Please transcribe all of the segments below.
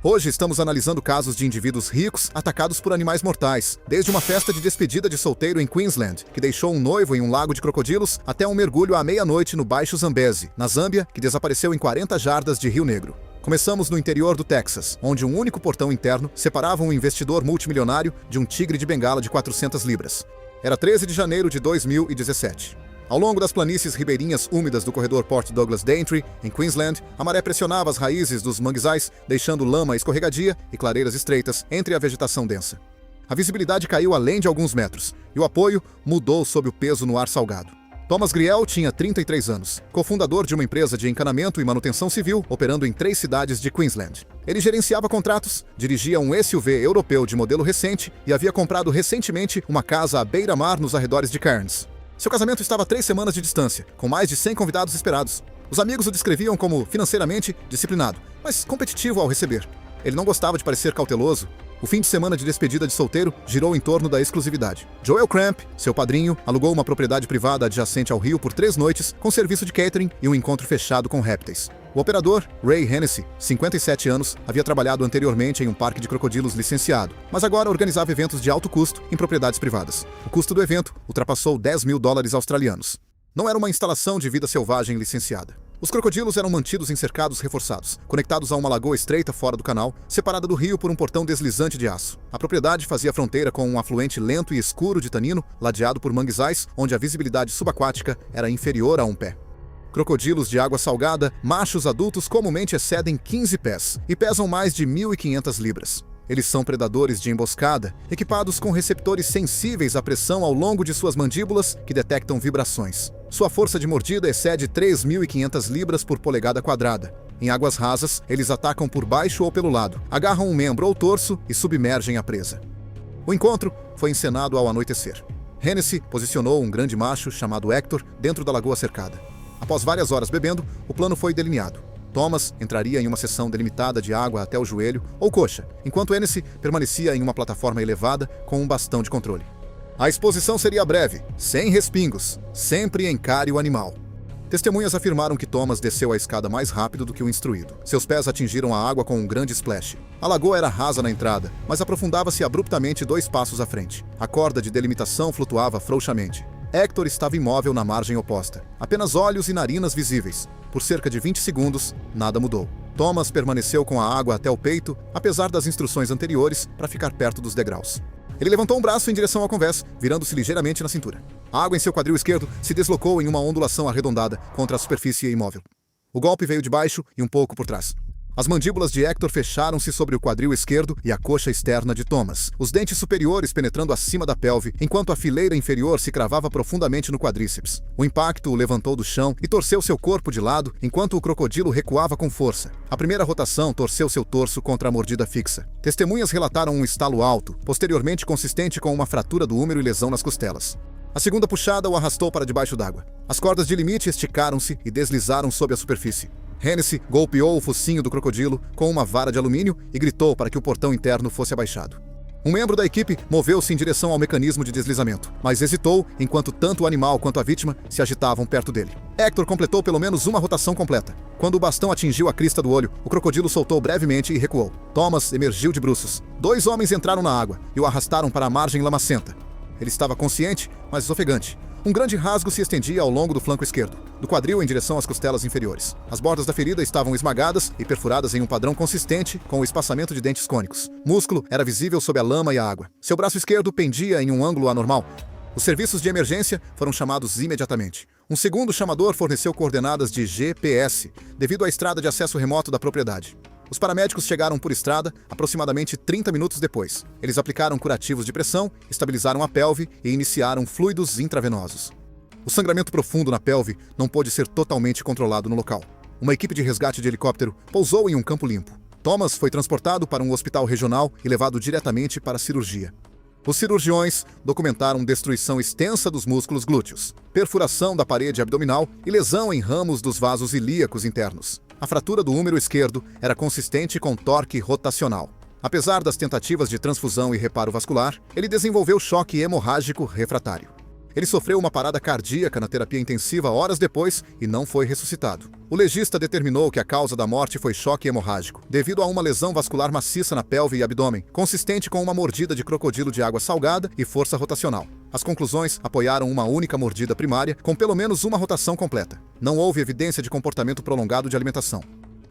Hoje estamos analisando casos de indivíduos ricos atacados por animais mortais, desde uma festa de despedida de solteiro em Queensland, que deixou um noivo em um lago de crocodilos, até um mergulho à meia-noite no Baixo Zambeze, na Zâmbia, que desapareceu em 40 jardas de Rio Negro. Começamos no interior do Texas, onde um único portão interno separava um investidor multimilionário de um tigre de bengala de 400 libras. Era 13 de janeiro de 2017. Ao longo das planícies ribeirinhas úmidas do corredor Port Douglas Daintree, em Queensland, a maré pressionava as raízes dos manguezais, deixando lama escorregadia e clareiras estreitas entre a vegetação densa. A visibilidade caiu além de alguns metros, e o apoio mudou sob o peso no ar salgado. Thomas Griel tinha 33 anos, cofundador de uma empresa de encanamento e manutenção civil operando em 3 cidades de Queensland. Ele gerenciava contratos, dirigia um SUV europeu de modelo recente e havia comprado recentemente uma casa à beira-mar nos arredores de Cairns. Seu casamento estava a 3 semanas de distância, com mais de 100 convidados esperados. Os amigos o descreviam como financeiramente disciplinado, mas competitivo ao receber. Ele não gostava de parecer cauteloso. O fim de semana de despedida de solteiro girou em torno da exclusividade. Joel Cramp, seu padrinho, alugou uma propriedade privada adjacente ao rio por 3 noites, com serviço de catering e um encontro fechado com répteis. O operador, Ray Hennessy, 57 anos, havia trabalhado anteriormente em um parque de crocodilos licenciado, mas agora organizava eventos de alto custo em propriedades privadas. O custo do evento ultrapassou $10.000 australianos. Não era uma instalação de vida selvagem licenciada. Os crocodilos eram mantidos em cercados reforçados, conectados a uma lagoa estreita fora do canal, separada do rio por um portão deslizante de aço. A propriedade fazia fronteira com um afluente lento e escuro de tanino, ladeado por manguezais, onde a visibilidade subaquática era inferior a 1 pé. Crocodilos de água salgada, machos adultos comumente excedem 15 pés e pesam mais de 1.500 libras. Eles são predadores de emboscada, equipados com receptores sensíveis à pressão ao longo de suas mandíbulas que detectam vibrações. Sua força de mordida excede 3.500 libras por polegada quadrada. Em águas rasas, eles atacam por baixo ou pelo lado, agarram um membro ou torso e submergem a presa. O encontro foi encenado ao anoitecer. Hennessy posicionou um grande macho chamado Hector dentro da lagoa cercada. Após várias horas bebendo, o plano foi delineado. Thomas entraria em uma seção delimitada de água até o joelho ou coxa, enquanto Hennessy permanecia em uma plataforma elevada com um bastão de controle. A exposição seria breve, sem respingos, sempre encare o animal. Testemunhas afirmaram que Thomas desceu a escada mais rápido do que o instruído. Seus pés atingiram a água com um grande splash. A lagoa era rasa na entrada, mas aprofundava-se abruptamente 2 passos à frente. A corda de delimitação flutuava frouxamente. Hector estava imóvel na margem oposta, apenas olhos e narinas visíveis. Por cerca de 20 segundos, nada mudou. Thomas permaneceu com a água até o peito, apesar das instruções anteriores para ficar perto dos degraus. Ele levantou um braço em direção ao convés, virando-se ligeiramente na cintura. A água em seu quadril esquerdo se deslocou em uma ondulação arredondada contra a superfície imóvel. O golpe veio de baixo e um pouco por trás. As mandíbulas de Hector fecharam-se sobre o quadril esquerdo e a coxa externa de Thomas, os dentes superiores penetrando acima da pelve, enquanto a fileira inferior se cravava profundamente no quadríceps. O impacto o levantou do chão e torceu seu corpo de lado, enquanto o crocodilo recuava com força. A primeira rotação torceu seu torso contra a mordida fixa. Testemunhas relataram um estalo alto, posteriormente consistente com uma fratura do húmero e lesão nas costelas. A segunda puxada o arrastou para debaixo d'água. As cordas de limite esticaram-se e deslizaram sob a superfície. Hennessy golpeou o focinho do crocodilo com uma vara de alumínio e gritou para que o portão interno fosse abaixado. Um membro da equipe moveu-se em direção ao mecanismo de deslizamento, mas hesitou enquanto tanto o animal quanto a vítima se agitavam perto dele. Hector completou pelo menos uma rotação completa. Quando o bastão atingiu a crista do olho, o crocodilo soltou brevemente e recuou. Thomas emergiu de bruços. 2 homens entraram na água e o arrastaram para a margem lamacenta. Ele estava consciente, mas ofegante. Um grande rasgo se estendia ao longo do flanco esquerdo, do quadril em direção às costelas inferiores. As bordas da ferida estavam esmagadas e perfuradas em um padrão consistente com o espaçamento de dentes cônicos. Músculo era visível sob a lama e a água. Seu braço esquerdo pendia em um ângulo anormal. Os serviços de emergência foram chamados imediatamente. Um segundo chamador forneceu coordenadas de GPS, devido à estrada de acesso remoto da propriedade. Os paramédicos chegaram por estrada aproximadamente 30 minutos depois. Eles aplicaram curativos de pressão, estabilizaram a pelve e iniciaram fluidos intravenosos. O sangramento profundo na pelve não pôde ser totalmente controlado no local. Uma equipe de resgate de helicóptero pousou em um campo limpo. Thomas foi transportado para um hospital regional e levado diretamente para a cirurgia. Os cirurgiões documentaram destruição extensa dos músculos glúteos, perfuração da parede abdominal e lesão em ramos dos vasos ilíacos internos. A fratura do húmero esquerdo era consistente com torque rotacional. Apesar das tentativas de transfusão e reparo vascular, ele desenvolveu choque hemorrágico refratário. Ele sofreu uma parada cardíaca na terapia intensiva horas depois e não foi ressuscitado. O legista determinou que a causa da morte foi choque hemorrágico, devido a uma lesão vascular maciça na pelve e abdômen, consistente com uma mordida de crocodilo de água salgada e força rotacional. As conclusões apoiaram uma única mordida primária, com pelo menos uma rotação completa. Não houve evidência de comportamento prolongado de alimentação.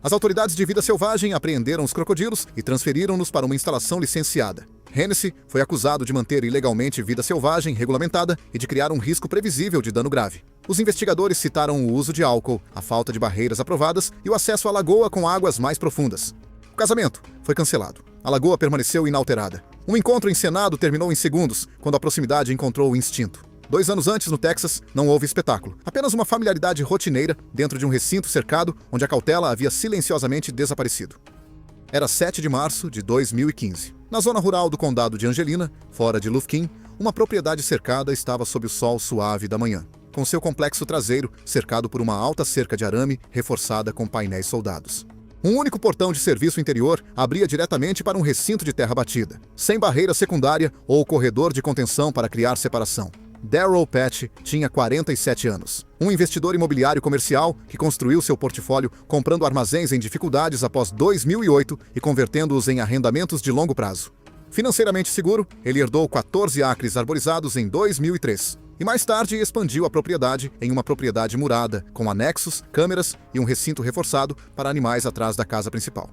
As autoridades de vida selvagem apreenderam os crocodilos e transferiram-nos para uma instalação licenciada. Hennessy foi acusado de manter ilegalmente vida selvagem regulamentada e de criar um risco previsível de dano grave. Os investigadores citaram o uso de álcool, a falta de barreiras aprovadas e o acesso à lagoa com águas mais profundas. O casamento foi cancelado. A lagoa permaneceu inalterada. Um encontro encenado terminou em segundos, quando a proximidade encontrou o instinto. 2 anos antes, no Texas, não houve espetáculo. Apenas uma familiaridade rotineira dentro de um recinto cercado onde a cautela havia silenciosamente desaparecido. Era 7 de março de 2015. Na zona rural do condado de Angelina, fora de Lufkin, uma propriedade cercada estava sob o sol suave da manhã, com seu complexo traseiro cercado por uma alta cerca de arame reforçada com painéis soldados. Um único portão de serviço interior abria diretamente para um recinto de terra batida, sem barreira secundária ou corredor de contenção para criar separação. Darrell Patch tinha 47 anos. Um investidor imobiliário comercial que construiu seu portfólio comprando armazéns em dificuldades após 2008 e convertendo-os em arrendamentos de longo prazo. Financeiramente seguro, ele herdou 14 acres arborizados em 2003 e mais tarde expandiu a propriedade em uma propriedade murada, com anexos, câmeras e um recinto reforçado para animais atrás da casa principal.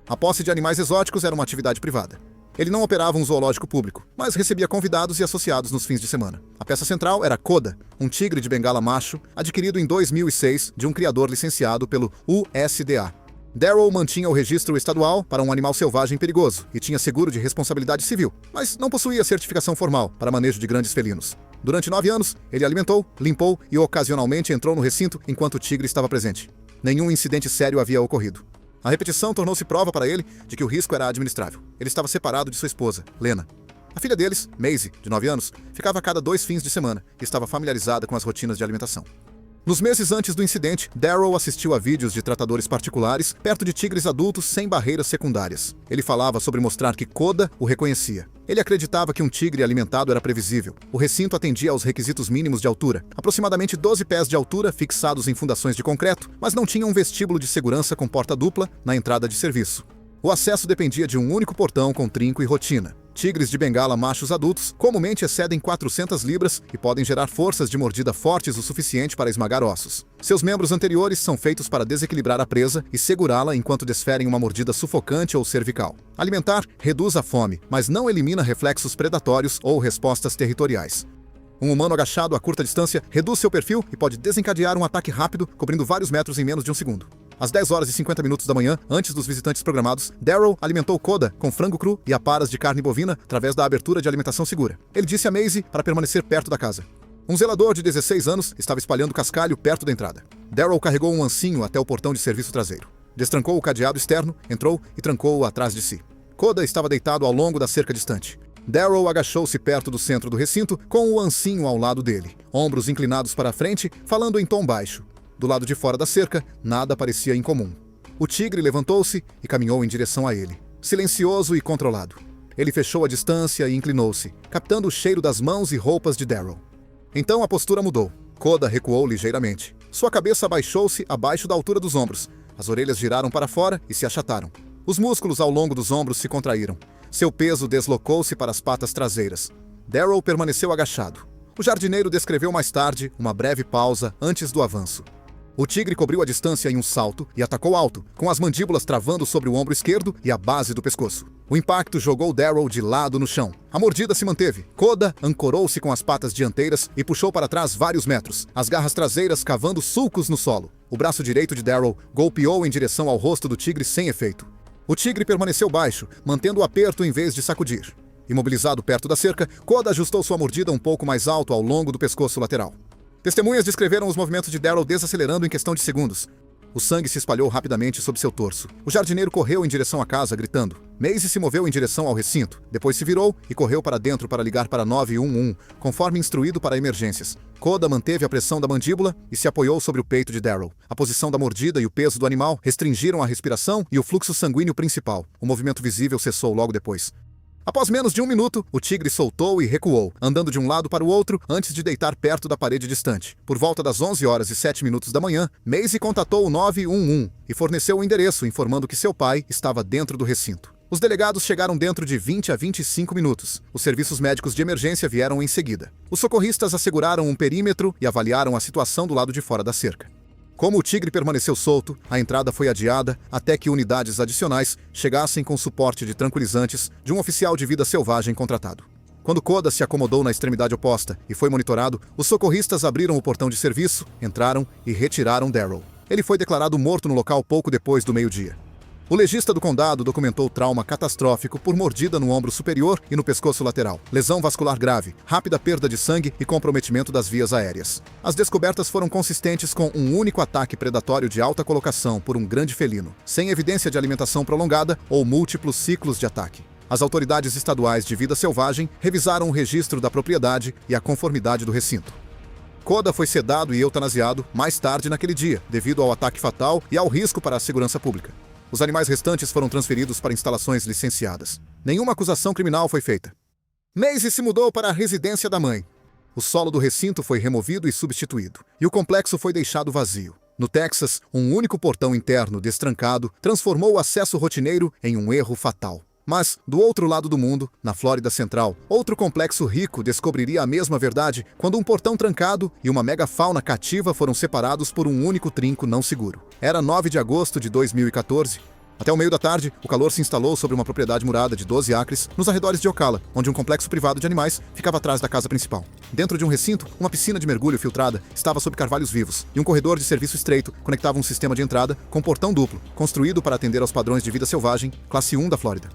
A posse de animais exóticos era uma atividade privada. Ele não operava um zoológico público, mas recebia convidados e associados nos fins de semana. A peça central era Koda, um tigre de bengala macho, adquirido em 2006 de um criador licenciado pelo USDA. Darrell mantinha o registro estadual para um animal selvagem perigoso e tinha seguro de responsabilidade civil, mas não possuía certificação formal para manejo de grandes felinos. Durante 9 anos, ele alimentou, limpou e ocasionalmente entrou no recinto enquanto o tigre estava presente. Nenhum incidente sério havia ocorrido. A repetição tornou-se prova para ele de que o risco era administrável. Ele estava separado de sua esposa, Lena. A filha deles, Maisie, de 9 anos, ficava a cada 2 fins de semana e estava familiarizada com as rotinas de alimentação. Nos meses antes do incidente, Darrell assistiu a vídeos de tratadores particulares perto de tigres adultos sem barreiras secundárias. Ele falava sobre mostrar que Koda o reconhecia. Ele acreditava que um tigre alimentado era previsível. O recinto atendia aos requisitos mínimos de altura, aproximadamente 12 pés de altura fixados em fundações de concreto, mas não tinha um vestíbulo de segurança com porta dupla na entrada de serviço. O acesso dependia de um único portão com trinco e rotina. Tigres de bengala machos adultos comumente excedem 400 libras e podem gerar forças de mordida fortes o suficiente para esmagar ossos. Seus membros anteriores são feitos para desequilibrar a presa e segurá-la enquanto desferem uma mordida sufocante ou cervical. Alimentar reduz a fome, mas não elimina reflexos predatórios ou respostas territoriais. Um humano agachado a curta distância reduz seu perfil e pode desencadear um ataque rápido, cobrindo vários metros em menos de um segundo. Às 10 horas e 50 minutos da manhã, antes dos visitantes programados, Darrell alimentou Koda com frango cru e aparas de carne bovina através da abertura de alimentação segura. Ele disse a Maisie para permanecer perto da casa. Um zelador de 16 anos estava espalhando cascalho perto da entrada. Darrell carregou um ancinho até o portão de serviço traseiro. Destrancou o cadeado externo, entrou e trancou-o atrás de si. Koda estava deitado ao longo da cerca distante. Darrell agachou-se perto do centro do recinto, com o ancinho ao lado dele, ombros inclinados para a frente, falando em tom baixo. Do lado de fora da cerca, nada parecia incomum. O tigre levantou-se e caminhou em direção a ele, silencioso e controlado. Ele fechou a distância e inclinou-se, captando o cheiro das mãos e roupas de Darrell. Então a postura mudou. Koda recuou ligeiramente. Sua cabeça abaixou-se abaixo da altura dos ombros. As orelhas giraram para fora e se achataram. Os músculos ao longo dos ombros se contraíram. Seu peso deslocou-se para as patas traseiras. Darrell permaneceu agachado. O jardineiro descreveu mais tarde uma breve pausa antes do avanço. O tigre cobriu a distância em um salto e atacou alto, com as mandíbulas travando sobre o ombro esquerdo e a base do pescoço. O impacto jogou Darrell de lado no chão. A mordida se manteve. Koda ancorou-se com as patas dianteiras e puxou para trás vários metros, as garras traseiras cavando sulcos no solo. O braço direito de Darrell golpeou em direção ao rosto do tigre sem efeito. O tigre permaneceu baixo, mantendo o aperto em vez de sacudir. Imobilizado perto da cerca, Koda ajustou sua mordida um pouco mais alto ao longo do pescoço lateral. Testemunhas descreveram os movimentos de Darrell desacelerando em questão de segundos. O sangue se espalhou rapidamente sobre seu torso. O jardineiro correu em direção à casa, gritando. Maisie se moveu em direção ao recinto, depois se virou e correu para dentro para ligar para 911, conforme instruído para emergências. Koda manteve a pressão da mandíbula e se apoiou sobre o peito de Darrell. A posição da mordida e o peso do animal restringiram a respiração e o fluxo sanguíneo principal. O movimento visível cessou logo depois. Após menos de um minuto, o tigre soltou e recuou, andando de um lado para o outro antes de deitar perto da parede distante. Por volta das 11h07 da manhã, Maisie contatou o 911 e forneceu o endereço, informando que seu pai estava dentro do recinto. Os delegados chegaram dentro de 20 a 25 minutos. Os serviços médicos de emergência vieram em seguida. Os socorristas asseguraram um perímetro e avaliaram a situação do lado de fora da cerca. Como o tigre permaneceu solto, a entrada foi adiada até que unidades adicionais chegassem com suporte de tranquilizantes de um oficial de vida selvagem contratado. Quando Koda se acomodou na extremidade oposta e foi monitorado, os socorristas abriram o portão de serviço, entraram e retiraram Daryl. Ele foi declarado morto no local pouco depois do meio-dia. O legista do condado documentou trauma catastrófico por mordida no ombro superior e no pescoço lateral, lesão vascular grave, rápida perda de sangue e comprometimento das vias aéreas. As descobertas foram consistentes com um único ataque predatório de alta colocação por um grande felino, sem evidência de alimentação prolongada ou múltiplos ciclos de ataque. As autoridades estaduais de vida selvagem revisaram o registro da propriedade e a conformidade do recinto. Koda foi sedado e eutanasiado mais tarde naquele dia, devido ao ataque fatal e ao risco para a segurança pública. Os animais restantes foram transferidos para instalações licenciadas. Nenhuma acusação criminal foi feita. Maisie se mudou para a residência da mãe. O solo do recinto foi removido e substituído, e o complexo foi deixado vazio. No Texas, um único portão interno destrancado transformou o acesso rotineiro em um erro fatal. Mas, do outro lado do mundo, na Flórida Central, outro complexo rico descobriria a mesma verdade quando um portão trancado e uma megafauna cativa foram separados por um único trinco não seguro. Era 9 de agosto de 2014. Até o meio da tarde, o calor se instalou sobre uma propriedade murada de 12 acres nos arredores de Ocala, onde um complexo privado de animais ficava atrás da casa principal. Dentro de um recinto, uma piscina de mergulho filtrada estava sob carvalhos vivos, e um corredor de serviço estreito conectava um sistema de entrada com portão duplo, construído para atender aos padrões de vida selvagem, classe 1 da Flórida.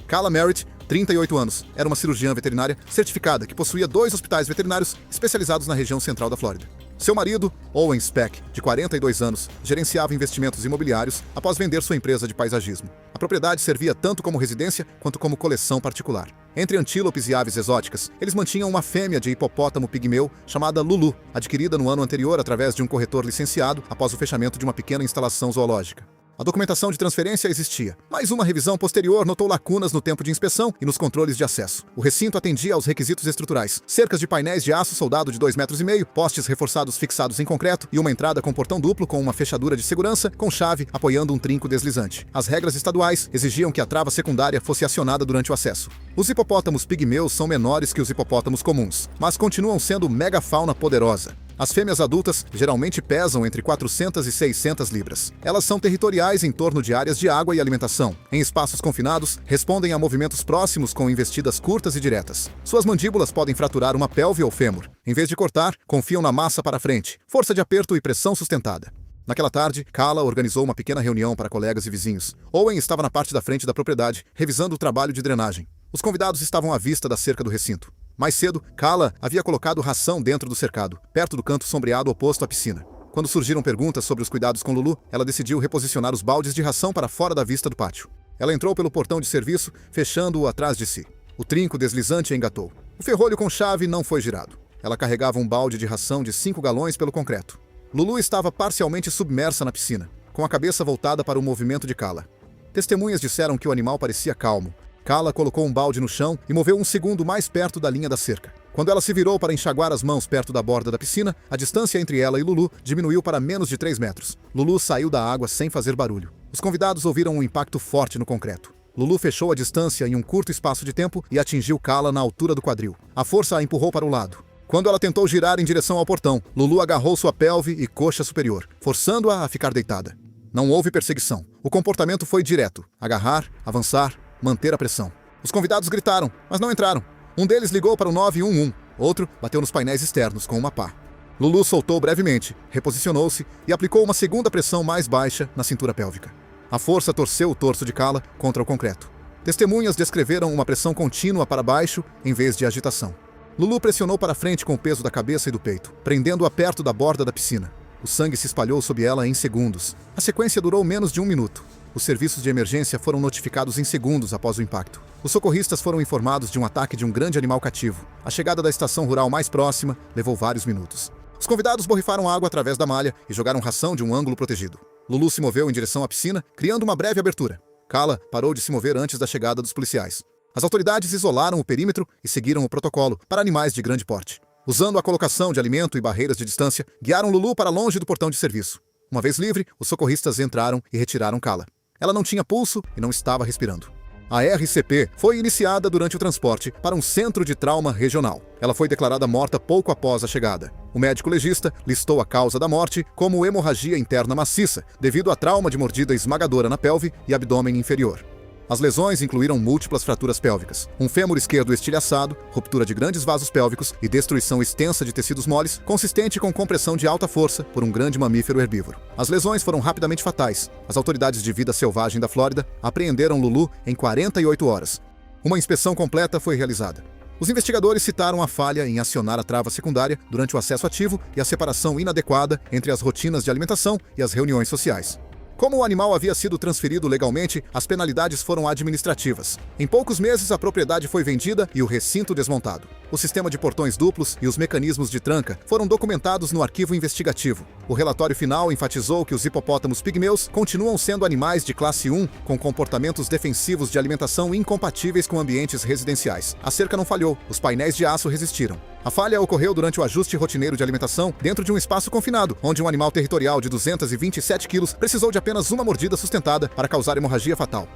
Kala Merritt, 38 anos, era uma cirurgiã veterinária certificada que possuía 2 hospitais veterinários especializados na região central da Flórida. Seu marido, Owen Speck, de 42 anos, gerenciava investimentos imobiliários após vender sua empresa de paisagismo. A propriedade servia tanto como residência quanto como coleção particular. Entre antílopes e aves exóticas, eles mantinham uma fêmea de hipopótamo pigmeu chamada Lulu, adquirida no ano anterior através de um corretor licenciado após o fechamento de uma pequena instalação zoológica. A documentação de transferência existia, mas uma revisão posterior notou lacunas no tempo de inspeção e nos controles de acesso. O recinto atendia aos requisitos estruturais: cercas de painéis de aço soldado de 2,5 metros, postes reforçados fixados em concreto e uma entrada com portão duplo com uma fechadura de segurança com chave apoiando um trinco deslizante. As regras estaduais exigiam que a trava secundária fosse acionada durante o acesso. Os hipopótamos pigmeus são menores que os hipopótamos comuns, mas continuam sendo megafauna poderosa. As fêmeas adultas geralmente pesam entre 400 e 600 libras. Elas são territoriais em torno de áreas de água e alimentação. Em espaços confinados, respondem a movimentos próximos com investidas curtas e diretas. Suas mandíbulas podem fraturar uma pelve ou fêmur. Em vez de cortar, confiam na massa para frente, força de aperto e pressão sustentada. Naquela tarde, Kala organizou uma pequena reunião para colegas e vizinhos. Owen estava na parte da frente da propriedade, revisando o trabalho de drenagem. Os convidados estavam à vista da cerca do recinto. Mais cedo, Kala havia colocado ração dentro do cercado, perto do canto sombreado oposto à piscina. Quando surgiram perguntas sobre os cuidados com Lulu, ela decidiu reposicionar os baldes de ração para fora da vista do pátio. Ela entrou pelo portão de serviço, fechando-o atrás de si. O trinco deslizante engatou. O ferrolho com chave não foi girado. Ela carregava um balde de ração de 5 galões pelo concreto. Lulu estava parcialmente submersa na piscina, com a cabeça voltada para o movimento de Kala. Testemunhas disseram que o animal parecia calmo. Kala colocou um balde no chão e moveu um segundo mais perto da linha da cerca. Quando ela se virou para enxaguar as mãos perto da borda da piscina, a distância entre ela e Lulu diminuiu para menos de 3 metros. Lulu saiu da água sem fazer barulho. Os convidados ouviram um impacto forte no concreto. Lulu fechou a distância em um curto espaço de tempo e atingiu Kala na altura do quadril. A força a empurrou para o lado. Quando ela tentou girar em direção ao portão, Lulu agarrou sua pelve e coxa superior, forçando-a a ficar deitada. Não houve perseguição. O comportamento foi direto: agarrar, avançar, manter a pressão. Os convidados gritaram, mas não entraram. Um deles ligou para o 911, outro bateu nos painéis externos com uma pá. Lulu soltou brevemente, reposicionou-se e aplicou uma segunda pressão mais baixa na cintura pélvica. A força torceu o torso de Kala contra o concreto. Testemunhas descreveram uma pressão contínua para baixo em vez de agitação. Lulu pressionou para frente com o peso da cabeça e do peito, prendendo-a perto da borda da piscina. O sangue se espalhou sob ela em segundos. A sequência durou menos de 1 minuto. Os serviços de emergência foram notificados em segundos após o impacto. Os socorristas foram informados de um ataque de um grande animal cativo. A chegada da estação rural mais próxima levou vários minutos. Os convidados borrifaram água através da malha e jogaram ração de um ângulo protegido. Lulu se moveu em direção à piscina, criando uma breve abertura. Kala parou de se mover antes da chegada dos policiais. As autoridades isolaram o perímetro e seguiram o protocolo para animais de grande porte. Usando a colocação de alimento e barreiras de distância, guiaram Lulu para longe do portão de serviço. Uma vez livre, os socorristas entraram e retiraram Kala. Ela não tinha pulso e não estava respirando. A RCP foi iniciada durante o transporte para um centro de trauma regional. Ela foi declarada morta pouco após a chegada. O médico legista listou a causa da morte como hemorragia interna maciça, devido a trauma de mordida esmagadora na pelve e abdômen inferior. As lesões incluíram múltiplas fraturas pélvicas, um fêmur esquerdo estilhaçado, ruptura de grandes vasos pélvicos e destruição extensa de tecidos moles, consistente com compressão de alta força por um grande mamífero herbívoro. As lesões foram rapidamente fatais. As autoridades de vida selvagem da Flórida apreenderam Lulu em 48 horas. Uma inspeção completa foi realizada. Os investigadores citaram a falha em acionar a trava secundária durante o acesso ativo e a separação inadequada entre as rotinas de alimentação e as reuniões sociais. Como o animal havia sido transferido legalmente, as penalidades foram administrativas. Em poucos meses, a propriedade foi vendida e o recinto desmontado. O sistema de portões duplos e os mecanismos de tranca foram documentados no arquivo investigativo. O relatório final enfatizou que os hipopótamos pigmeus continuam sendo animais de classe 1, com comportamentos defensivos de alimentação incompatíveis com ambientes residenciais. A cerca não falhou, os painéis de aço resistiram. A falha ocorreu durante o ajuste rotineiro de alimentação dentro de um espaço confinado, onde um animal territorial de 227 quilos precisou de apenas uma mordida sustentada para causar hemorragia fatal.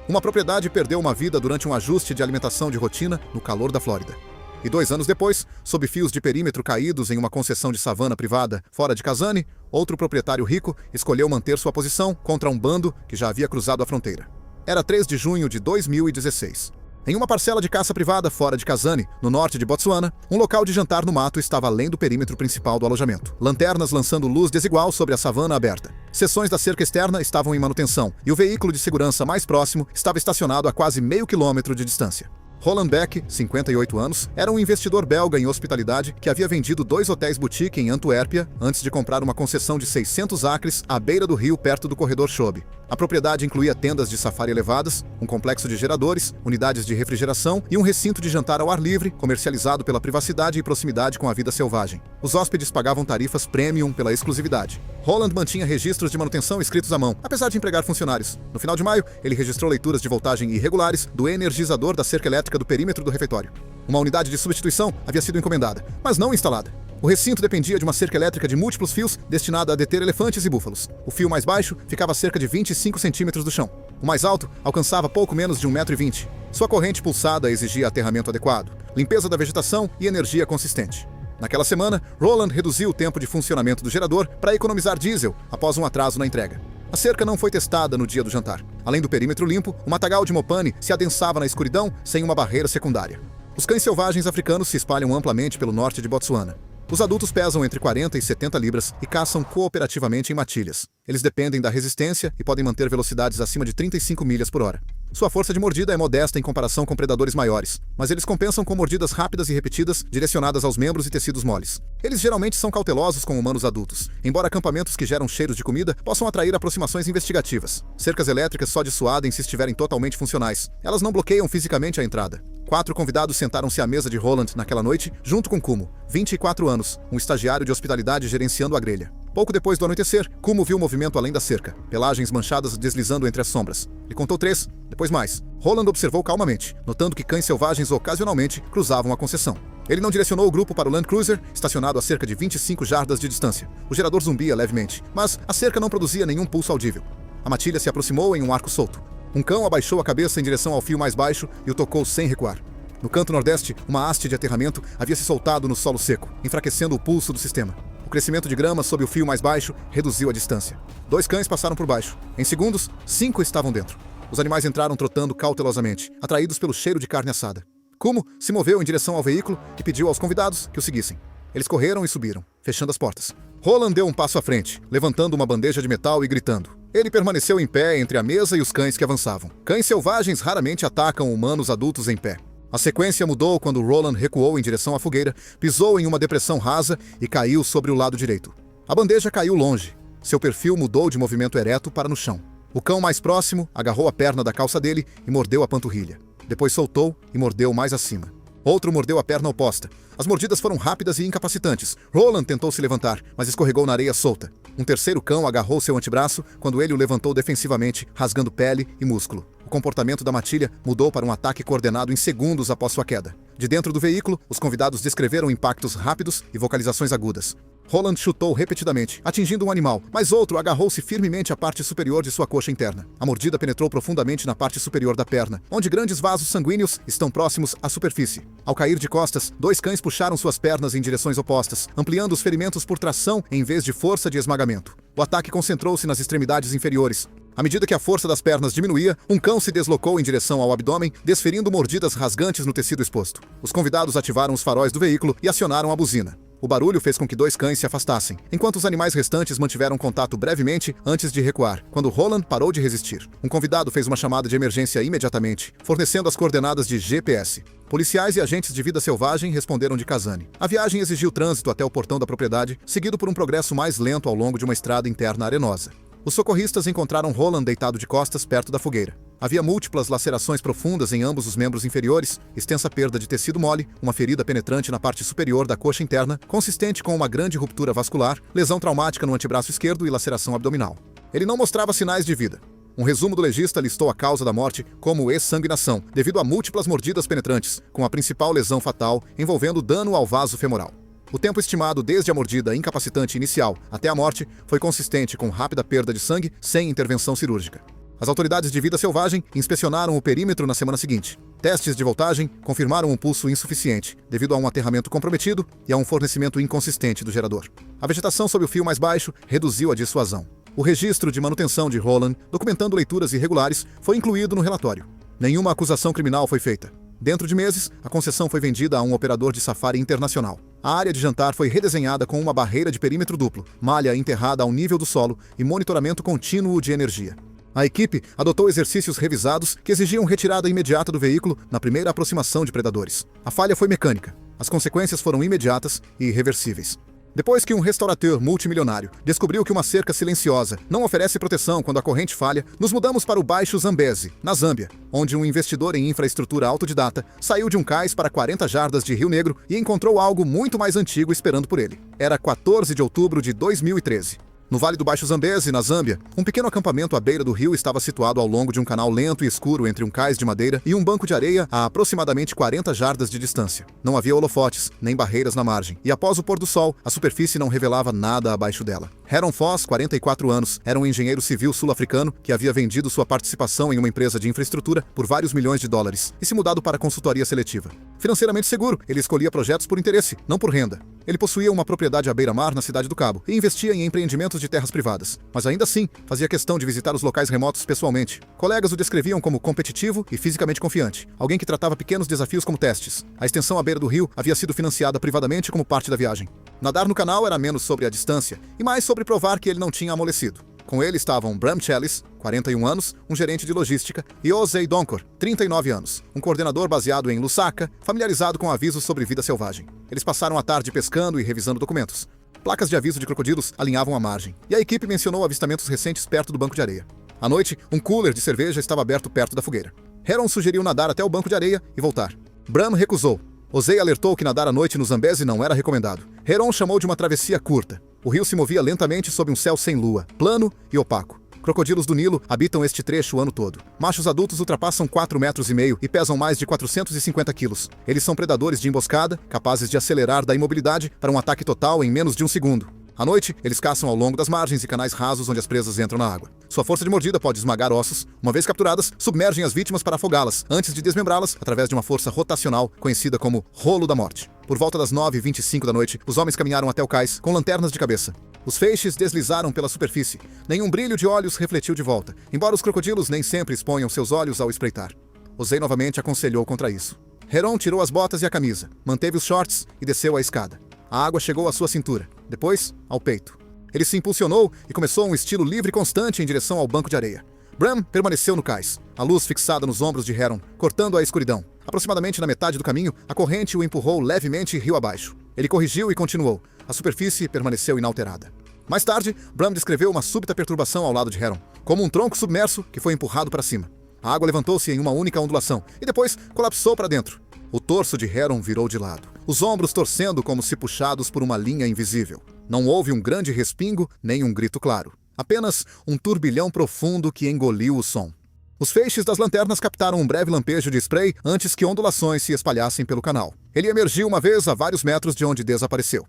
Uma propriedade perdeu uma vida durante um ajuste de alimentação de rotina no calor da Flórida. E 2 anos depois, sob fios de perímetro caídos em uma concessão de savana privada fora de Kazani, outro proprietário rico escolheu manter sua posição contra um bando que já havia cruzado a fronteira. Era 3 de junho de 2016. Em uma parcela de caça privada fora de Kazani, no norte de Botsuana, um local de jantar no mato estava além do perímetro principal do alojamento. Lanternas lançando luz desigual sobre a savana aberta. Seções da cerca externa estavam em manutenção, e o veículo de segurança mais próximo estava estacionado a quase meio quilômetro de distância. Roland Beck, 58 anos, era um investidor belga em hospitalidade que havia vendido 2 hotéis boutique em Antuérpia antes de comprar uma concessão de 600 acres à beira do rio perto do corredor Chobe. A propriedade incluía tendas de safari elevadas, um complexo de geradores, unidades de refrigeração e um recinto de jantar ao ar livre, comercializado pela privacidade e proximidade com a vida selvagem. Os hóspedes pagavam tarifas premium pela exclusividade. Roland mantinha registros de manutenção escritos à mão, apesar de empregar funcionários. No final de maio, ele registrou leituras de voltagem irregulares do energizador da cerca elétrica do perímetro do refeitório. Uma unidade de substituição havia sido encomendada, mas não instalada. O recinto dependia de uma cerca elétrica de múltiplos fios destinada a deter elefantes e búfalos. O fio mais baixo ficava a cerca de 25 centímetros do chão. O mais alto alcançava pouco menos de 1,20 m. Sua corrente pulsada exigia aterramento adequado, limpeza da vegetação e energia consistente. Naquela semana, Roland reduziu o tempo de funcionamento do gerador para economizar diesel após um atraso na entrega. A cerca não foi testada no dia do jantar. Além do perímetro limpo, o matagal de Mopane se adensava na escuridão sem uma barreira secundária. Os cães selvagens africanos se espalham amplamente pelo norte de Botsuana. Os adultos pesam entre 40 e 70 libras e caçam cooperativamente em matilhas. Eles dependem da resistência e podem manter velocidades acima de 35 milhas por hora. Sua força de mordida é modesta em comparação com predadores maiores, mas eles compensam com mordidas rápidas e repetidas direcionadas aos membros e tecidos moles. Eles geralmente são cautelosos com humanos adultos, embora acampamentos que geram cheiros de comida possam atrair aproximações investigativas. Cercas elétricas só dissuadem se estiverem totalmente funcionais. Elas não bloqueiam fisicamente a entrada. 4 convidados sentaram-se à mesa de Roland naquela noite, junto com Kumo, 24 anos, um estagiário de hospitalidade gerenciando a grelha. Pouco depois do anoitecer, Kumo viu movimento além da cerca, pelagens manchadas deslizando entre as sombras. Ele contou 3, depois mais. Roland observou calmamente, notando que cães selvagens ocasionalmente cruzavam a concessão. Ele não direcionou o grupo para o Land Cruiser, estacionado a cerca de 25 jardas de distância. O gerador zumbia levemente, mas a cerca não produzia nenhum pulso audível. A matilha se aproximou em um arco solto. Um cão abaixou a cabeça em direção ao fio mais baixo e o tocou sem recuar. No canto nordeste, uma haste de aterramento havia se soltado no solo seco, enfraquecendo o pulso do sistema. O crescimento de grama sob o fio mais baixo reduziu a distância. 2 cães passaram por baixo. Em segundos, 5 estavam dentro. Os animais entraram trotando cautelosamente, atraídos pelo cheiro de carne assada. Kumo se moveu em direção ao veículo e pediu aos convidados que o seguissem. Eles correram e subiram, fechando as portas. Roland deu um passo à frente, levantando uma bandeja de metal e gritando. Ele permaneceu em pé entre a mesa e os cães que avançavam. Cães selvagens raramente atacam humanos adultos em pé. A sequência mudou quando Roland recuou em direção à fogueira, pisou em uma depressão rasa e caiu sobre o lado direito. A bandeja caiu longe. Seu perfil mudou de movimento ereto para no chão. O cão mais próximo agarrou a perna da calça dele e mordeu a panturrilha. Depois soltou e mordeu mais acima. Outro mordeu a perna oposta. As mordidas foram rápidas e incapacitantes. Roland tentou se levantar, mas escorregou na areia solta. Um terceiro cão agarrou seu antebraço quando ele o levantou defensivamente, rasgando pele e músculo. O comportamento da matilha mudou para um ataque coordenado em segundos após sua queda. De dentro do veículo, os convidados descreveram impactos rápidos e vocalizações agudas. Roland chutou repetidamente, atingindo um animal, mas outro agarrou-se firmemente à parte superior de sua coxa interna. A mordida penetrou profundamente na parte superior da perna, onde grandes vasos sanguíneos estão próximos à superfície. Ao cair de costas, 2 cães puxaram suas pernas em direções opostas, ampliando os ferimentos por tração em vez de força de esmagamento. O ataque concentrou-se nas extremidades inferiores. À medida que a força das pernas diminuía, um cão se deslocou em direção ao abdômen, desferindo mordidas rasgantes no tecido exposto. Os convidados ativaram os faróis do veículo e acionaram a buzina. O barulho fez com que 2 cães se afastassem, enquanto os animais restantes mantiveram contato brevemente antes de recuar, quando Roland parou de resistir. Um convidado fez uma chamada de emergência imediatamente, fornecendo as coordenadas de GPS. Policiais e agentes de vida selvagem responderam de Kazane. A viagem exigiu trânsito até o portão da propriedade, seguido por um progresso mais lento ao longo de uma estrada interna arenosa. Os socorristas encontraram Roland deitado de costas perto da fogueira. Havia múltiplas lacerações profundas em ambos os membros inferiores, extensa perda de tecido mole, uma ferida penetrante na parte superior da coxa interna, consistente com uma grande ruptura vascular, lesão traumática no antebraço esquerdo e laceração abdominal. Ele não mostrava sinais de vida. Um resumo do legista listou a causa da morte como exsanguinação, devido a múltiplas mordidas penetrantes, com a principal lesão fatal envolvendo dano ao vaso femoral. O tempo estimado desde a mordida incapacitante inicial até a morte foi consistente com rápida perda de sangue sem intervenção cirúrgica. As autoridades de vida selvagem inspecionaram o perímetro na semana seguinte. Testes de voltagem confirmaram um pulso insuficiente, devido a um aterramento comprometido e a um fornecimento inconsistente do gerador. A vegetação sob o fio mais baixo reduziu a dissuasão. O registro de manutenção de Roland, documentando leituras irregulares, foi incluído no relatório. Nenhuma acusação criminal foi feita. Dentro de meses, a concessão foi vendida a um operador de safari internacional. A área de jantar foi redesenhada com uma barreira de perímetro duplo, malha enterrada ao nível do solo e monitoramento contínuo de energia. A equipe adotou exercícios revisados que exigiam retirada imediata do veículo na primeira aproximação de predadores. A falha foi mecânica. As consequências foram imediatas e irreversíveis. Depois que um restaurateur multimilionário descobriu que uma cerca silenciosa não oferece proteção quando a corrente falha, nos mudamos para o Baixo Zambezi, na Zâmbia, onde um investidor em infraestrutura autodidata saiu de um cais para 40 jardas de Rio Negro e encontrou algo muito mais antigo esperando por ele. Era 14 de outubro de 2013. No Vale do Baixo Zambezi, na Zâmbia, um pequeno acampamento à beira do rio estava situado ao longo de um canal lento e escuro entre um cais de madeira e um banco de areia a aproximadamente 40 jardas de distância. Não havia holofotes, nem barreiras na margem, e após o pôr do sol, a superfície não revelava nada abaixo dela. Heron Foss, 44 anos, era um engenheiro civil sul-africano que havia vendido sua participação em uma empresa de infraestrutura por vários milhões de dólares e se mudado para consultoria seletiva. Financeiramente seguro, ele escolhia projetos por interesse, não por renda. Ele possuía uma propriedade à beira-mar na Cidade do Cabo e investia em empreendimentos de terras privadas, mas ainda assim fazia questão de visitar os locais remotos pessoalmente. Colegas o descreviam como competitivo e fisicamente confiante, alguém que tratava pequenos desafios como testes. A extensão à beira do rio havia sido financiada privadamente como parte da viagem. Nadar no canal era menos sobre a distância e mais sobre provar que ele não tinha amolecido. Com ele estavam Bram Chellis, 41 anos, um gerente de logística, e Ozzy Donkor, 39 anos, um coordenador baseado em Lusaka, familiarizado com avisos sobre vida selvagem. Eles passaram a tarde pescando e revisando documentos. Placas de aviso de crocodilos alinhavam a margem, e a equipe mencionou avistamentos recentes perto do banco de areia. À noite, um cooler de cerveja estava aberto perto da fogueira. Heron sugeriu nadar até o banco de areia e voltar. Bram recusou. Ozzy alertou que nadar à noite no Zambezi não era recomendado. Heron chamou de uma travessia curta. O rio se movia lentamente sob um céu sem lua, plano e opaco. Crocodilos do Nilo habitam este trecho o ano todo. Machos adultos ultrapassam 4,5 metros e pesam mais de 450 quilos. Eles são predadores de emboscada, capazes de acelerar da imobilidade para um ataque total em menos de um segundo. À noite, eles caçam ao longo das margens e canais rasos onde as presas entram na água. Sua força de mordida pode esmagar ossos. Uma vez capturadas, submergem as vítimas para afogá-las, antes de desmembrá-las através de uma força rotacional conhecida como rolo da morte. Por volta das 9h25 da noite, os homens caminharam até o cais com lanternas de cabeça. Os feixes deslizaram pela superfície. Nenhum brilho de olhos refletiu de volta, embora os crocodilos nem sempre exponham seus olhos ao espreitar. Ozzy novamente aconselhou contra isso. Heron tirou as botas e a camisa, manteve os shorts e desceu a escada. A água chegou à sua cintura, depois ao peito. Ele se impulsionou e começou um estilo livre e constante em direção ao banco de areia. Bram permaneceu no cais, a luz fixada nos ombros de Heron, cortando a escuridão. Aproximadamente na metade do caminho, a corrente o empurrou levemente rio abaixo. Ele corrigiu e continuou. A superfície permaneceu inalterada. Mais tarde, Bram descreveu uma súbita perturbação ao lado de Heron, como um tronco submerso que foi empurrado para cima. A água levantou-se em uma única ondulação e depois colapsou para dentro. O torso de Heron virou de lado, os ombros torcendo como se puxados por uma linha invisível. Não houve um grande respingo, nem um grito claro. Apenas um turbilhão profundo que engoliu o som. Os feixes das lanternas captaram um breve lampejo de spray antes que ondulações se espalhassem pelo canal. Ele emergiu uma vez a vários metros de onde desapareceu.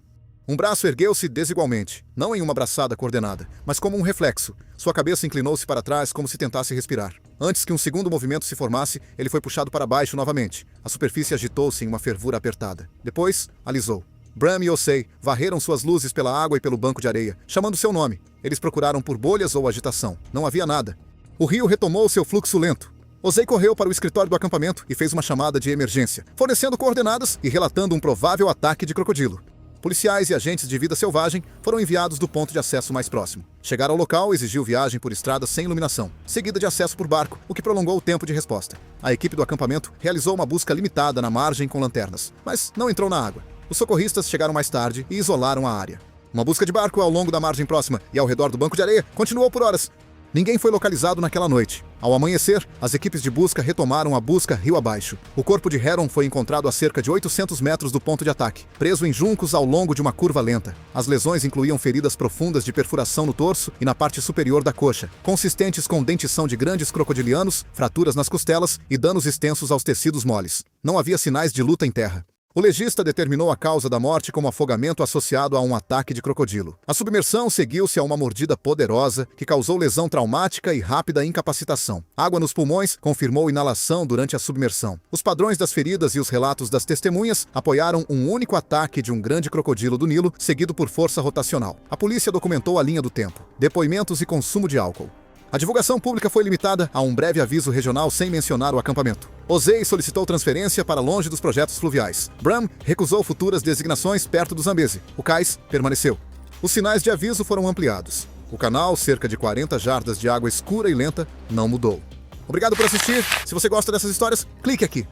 Um braço ergueu-se desigualmente, não em uma braçada coordenada, mas como um reflexo. Sua cabeça inclinou-se para trás como se tentasse respirar. Antes que um segundo movimento se formasse, ele foi puxado para baixo novamente. A superfície agitou-se em uma fervura apertada. Depois, alisou. Bram e Osei varreram suas luzes pela água e pelo banco de areia, chamando seu nome. Eles procuraram por bolhas ou agitação. Não havia nada. O rio retomou seu fluxo lento. Osei correu para o escritório do acampamento e fez uma chamada de emergência, fornecendo coordenadas e relatando um provável ataque de crocodilo. Policiais e agentes de vida selvagem foram enviados do ponto de acesso mais próximo. Chegar ao local exigiu viagem por estrada sem iluminação, seguida de acesso por barco, o que prolongou o tempo de resposta. A equipe do acampamento realizou uma busca limitada na margem com lanternas, mas não entrou na água. Os socorristas chegaram mais tarde e isolaram a área. Uma busca de barco ao longo da margem próxima e ao redor do banco de areia continuou por horas. Ninguém foi localizado naquela noite. Ao amanhecer, as equipes de busca retomaram a busca rio abaixo. O corpo de Heron foi encontrado a cerca de 800 metros do ponto de ataque, preso em juncos ao longo de uma curva lenta. As lesões incluíam feridas profundas de perfuração no torso e na parte superior da coxa, consistentes com dentição de grandes crocodilianos, fraturas nas costelas e danos extensos aos tecidos moles. Não havia sinais de luta em terra. O legista determinou a causa da morte como afogamento associado a um ataque de crocodilo. A submersão seguiu-se a uma mordida poderosa que causou lesão traumática e rápida incapacitação. Água nos pulmões confirmou inalação durante a submersão. Os padrões das feridas e os relatos das testemunhas apoiaram um único ataque de um grande crocodilo do Nilo, seguido por força rotacional. A polícia documentou a linha do tempo, depoimentos e consumo de álcool. A divulgação pública foi limitada a um breve aviso regional sem mencionar o acampamento. Osei solicitou transferência para longe dos projetos fluviais. Bram recusou futuras designações perto do Zambeze. O cais permaneceu. Os sinais de aviso foram ampliados. O canal, cerca de 40 jardas de água escura e lenta, não mudou. Obrigado por assistir. Se você gosta dessas histórias, clique aqui.